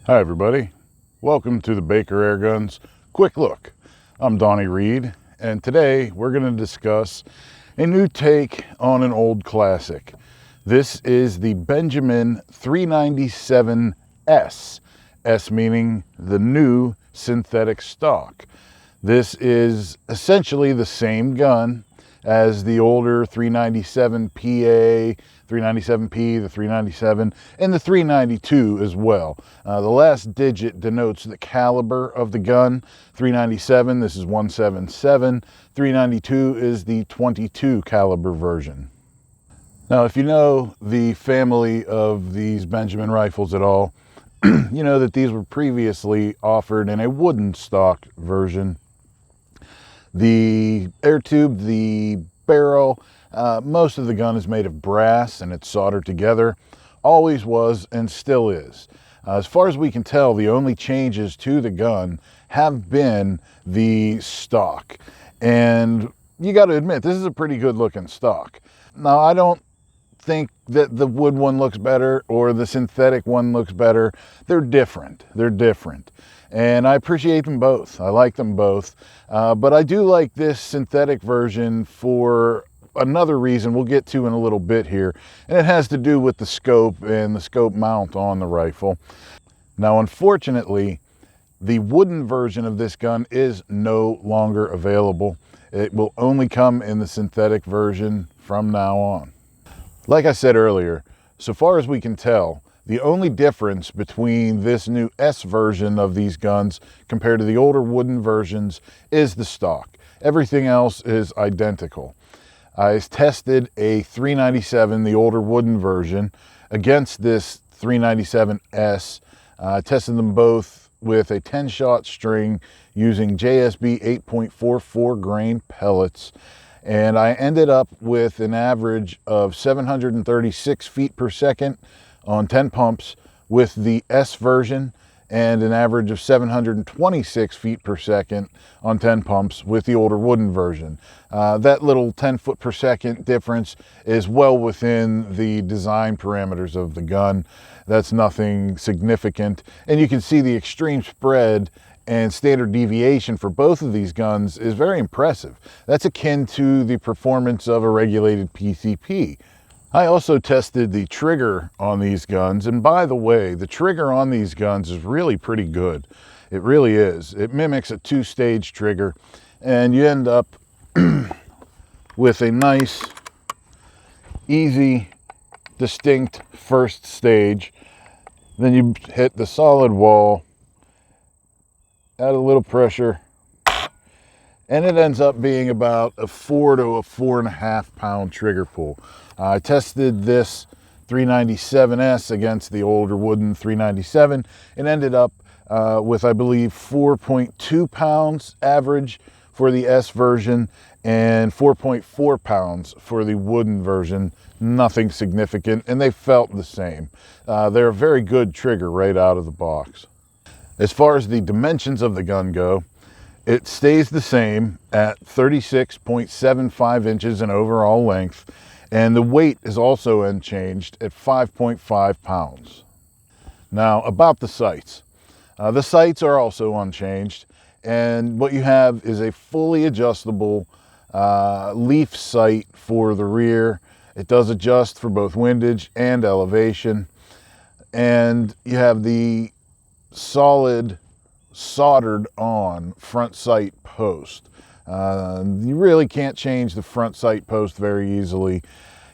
Hi everybody, welcome to the Baker Airguns Quick Look. I'm Donnie Reed, and today we're going to discuss a new take on an old classic. This is the Benjamin 397S, S meaning the new synthetic stock. This is essentially the same gun as the older 397 PA, 397P, the 397, and the 392 as well. The last digit denotes the caliber of the gun. 397, this is 177. 392 is the 22 caliber version. Now, if you know the family of these Benjamin rifles at all, you know that these were previously offered in a wooden stock version. The air tube, the barrel, most of the gun is made of brass and it's soldered together. Always was and still is. As far as we can tell, the only changes to the gun have been the stock. And you got to admit, this is a pretty good looking stock. Now, I don't think that the wood one looks better or the synthetic one looks better. They're different. They're different. And I appreciate them both. I like them both. But I do like this synthetic version for another reason we'll get to in a little bit here. And it has to do with the scope and the scope mount on the rifle. Now, unfortunately, the wooden version of this gun is no longer available. It will only come in the synthetic version from now on. Like I said earlier, so far as we can tell, the only difference between this new S version of these guns compared to the older wooden versions is the stock. Everything else is identical. I tested a 397, the older wooden version, against this 397S. I tested them both with a 10-shot string using JSB 8.44 grain pellets. And I ended up with an average of 736 feet per second on 10 pumps with the S version, and an average of 726 feet per second on 10 pumps with the older wooden version. That little 10 foot per second difference is well within the design parameters of the gun. That's nothing significant. And you can see the extreme spread and standard deviation for both of these guns is very impressive. That's akin to the performance of a regulated PCP. I also tested the trigger on these guns, and by the way, the trigger on these guns is really pretty good. It really is. It mimics a two-stage trigger, and you end up with a nice, easy, distinct first stage. Then you hit the solid wall, add a little pressure, and it ends up being about a 4 to a 4.5 pound trigger pull. I tested this 397S against the older wooden 397 and ended up with, I believe, 4.2 pounds average for the S version and 4.4 pounds for the wooden version. Nothing significant, and they felt the same. They're a very good trigger right out of the box. As far as the dimensions of the gun go, it stays the same at 36.75 inches in overall length, and the weight is also unchanged at 5.5 pounds. Now, about the sights. The sights are also unchanged, and what you have is a fully adjustable leaf sight for the rear. It does adjust for both windage and elevation, and you have the solid soldered on front sight post. You really can't change the front sight post very easily.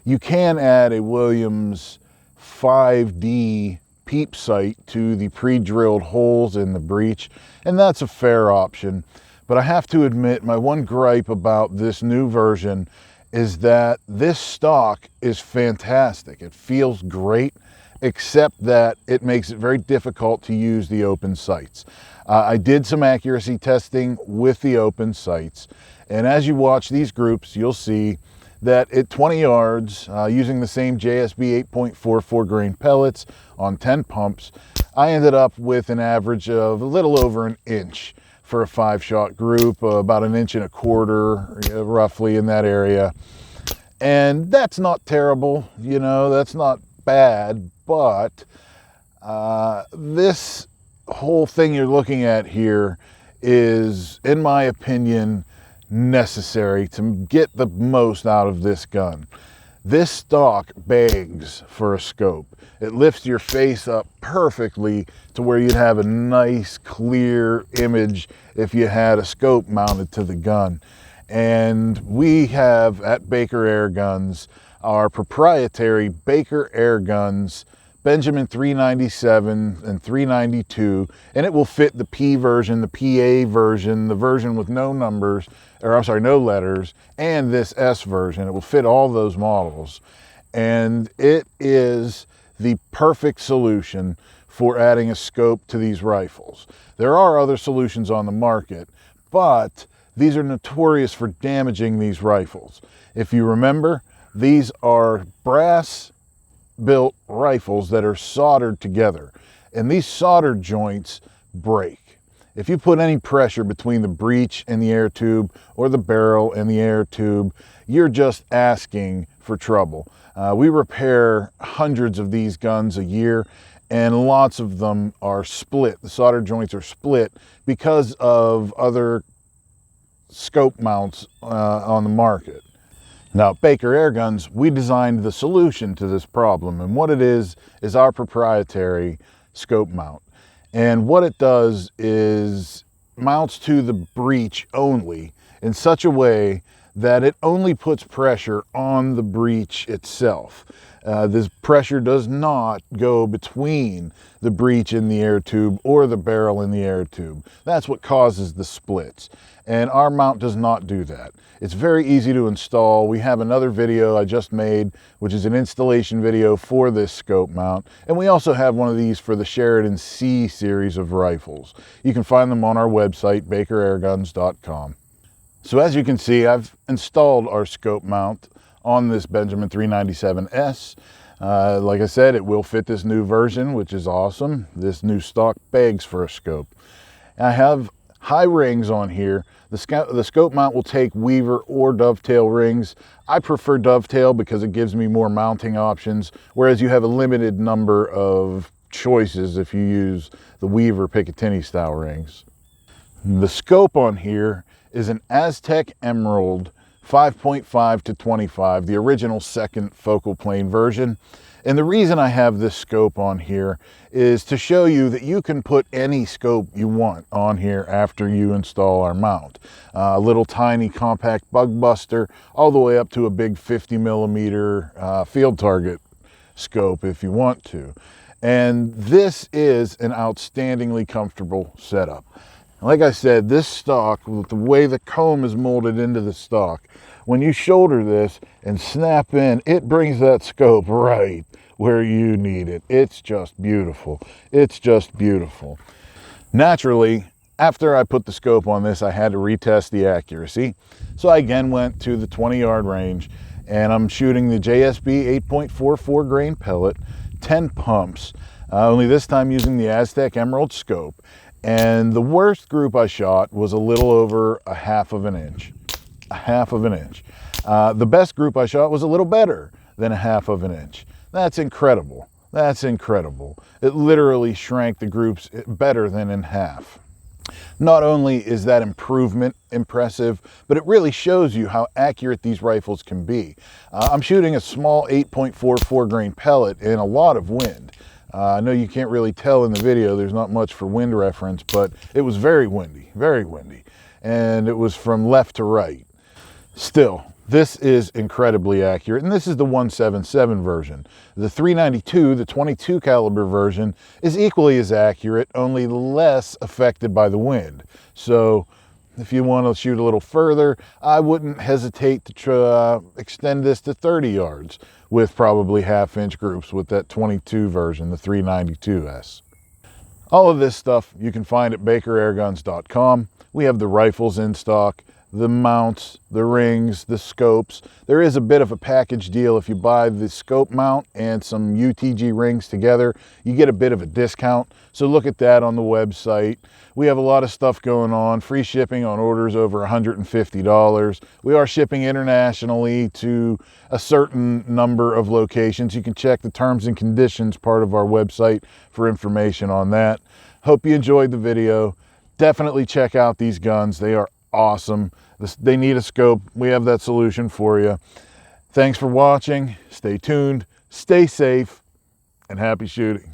You can add a Williams 5D peep sight to the pre-drilled holes in the breech, and that's a fair option. But I have to admit, my one gripe about this new version is that this stock is fantastic. It feels great, except that it makes it very difficult to use the open sights. I did some accuracy testing with the open sights, and as you watch these groups, you'll see that at 20 yards, using the same JSB 8.44 grain pellets on 10 pumps, I ended up with an average of a little over an inch for a 5-shot group, about 1.25 inches, roughly in that area. And that's not terrible, you know, that's not bad, but this whole thing you're looking at here is, in my opinion, necessary to get the most out of this gun. This stock begs for a scope. It lifts your face up perfectly to where you'd have a nice clear image if you had a scope mounted to the gun. And we have at Baker Airguns our proprietary Baker Airguns Benjamin 397 and 392, and it will fit the P version, the PA version, the version with no numbers, or I'm sorry, no letters, and this S version. It will fit all those models. And it is the perfect solution for adding a scope to these rifles. There are other solutions on the market, but these are notorious for damaging these rifles. If you remember, these are brass built rifles that are soldered together, and these solder joints break. If you put any pressure between the breech and the air tube or the barrel and the air tube, you're just asking for trouble. We repair hundreds of these guns a year, and lots of them are split. The solder joints are split because of other scope mounts on the market. Now, at Baker Airguns, we designed the solution to this problem, and what it is our proprietary scope mount. And what it does is mounts to the breech only in such a way that it only puts pressure on the breech itself. This pressure does not go between the breech in the air tube or the barrel in the air tube. That's what causes the splits. And our mount does not do that. It's very easy to install. We have another video I just made, which is an installation video for this scope mount. And we also have one of these for the Sheridan C series of rifles. You can find them on our website, bakerairguns.com. So as you can see, I've installed our scope mount on this Benjamin 397S. Like I said, it will fit this new version, which is awesome. This new stock begs for a scope. I have high rings on here. The scope mount will take weaver or dovetail rings. I prefer dovetail because it gives me more mounting options, whereas you have a limited number of choices if you use the weaver Picatinny style rings. The scope on here is an Aztec Emerald 5.5 to 25, the original second focal plane version. And the reason I have this scope on here is to show you that you can put any scope you want on here after you install our mount. A little tiny compact bug buster, all the way up to a big 50 millimeter field target scope if you want to. And this is an outstandingly comfortable setup. Like I said, this stock, with the way the comb is molded into the stock, when you shoulder this and snap in, it brings that scope right where you need it. It's just beautiful. It's just beautiful. Naturally, after I put the scope on this, I had to retest the accuracy. So I again went to the 20-yard range, and I'm shooting the JSB 8.44 grain pellet, 10 pumps, only this time using the Aztec Emerald scope. And the worst group I shot was a little over a half of an inch. The best group I shot was a little better than a half of an inch. That's incredible. That's incredible. It literally shrank the groups better than in half. Not only is that improvement impressive, but it really shows you how accurate these rifles can be. I'm shooting a small 8.44 grain pellet in a lot of wind. I know you can't really tell in the video, there's not much for wind reference, but it was very windy, and it was from left to right. Still, this is incredibly accurate, and this is the 177 version. The 392, the 22 caliber version, is equally as accurate, only less affected by the wind. So if you want to shoot a little further, I wouldn't hesitate to extend this to 30 yards with probably half-inch groups with that 22 version, the 392S. All of this stuff you can find at bakerairguns.com. We have the rifles in stock, the mounts, the rings, the scopes. There is a bit of a package deal. If you buy the scope mount and some UTG rings together, you get a bit of a discount. So look at that on the website. We have a lot of stuff going on. Free shipping on orders over $150. We are shipping internationally to a certain number of locations. You can check the terms and conditions part of our website for information on that. Hope you enjoyed the video. Definitely check out these guns. They are awesome. They need a scope. We have that solution for you. Thanks for watching. Stay tuned, stay safe, and happy shooting.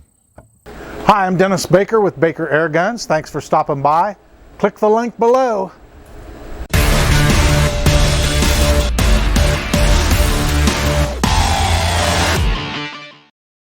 Hi, I'm Dennis Baker with Baker Airguns. Thanks for stopping by. Click the link below.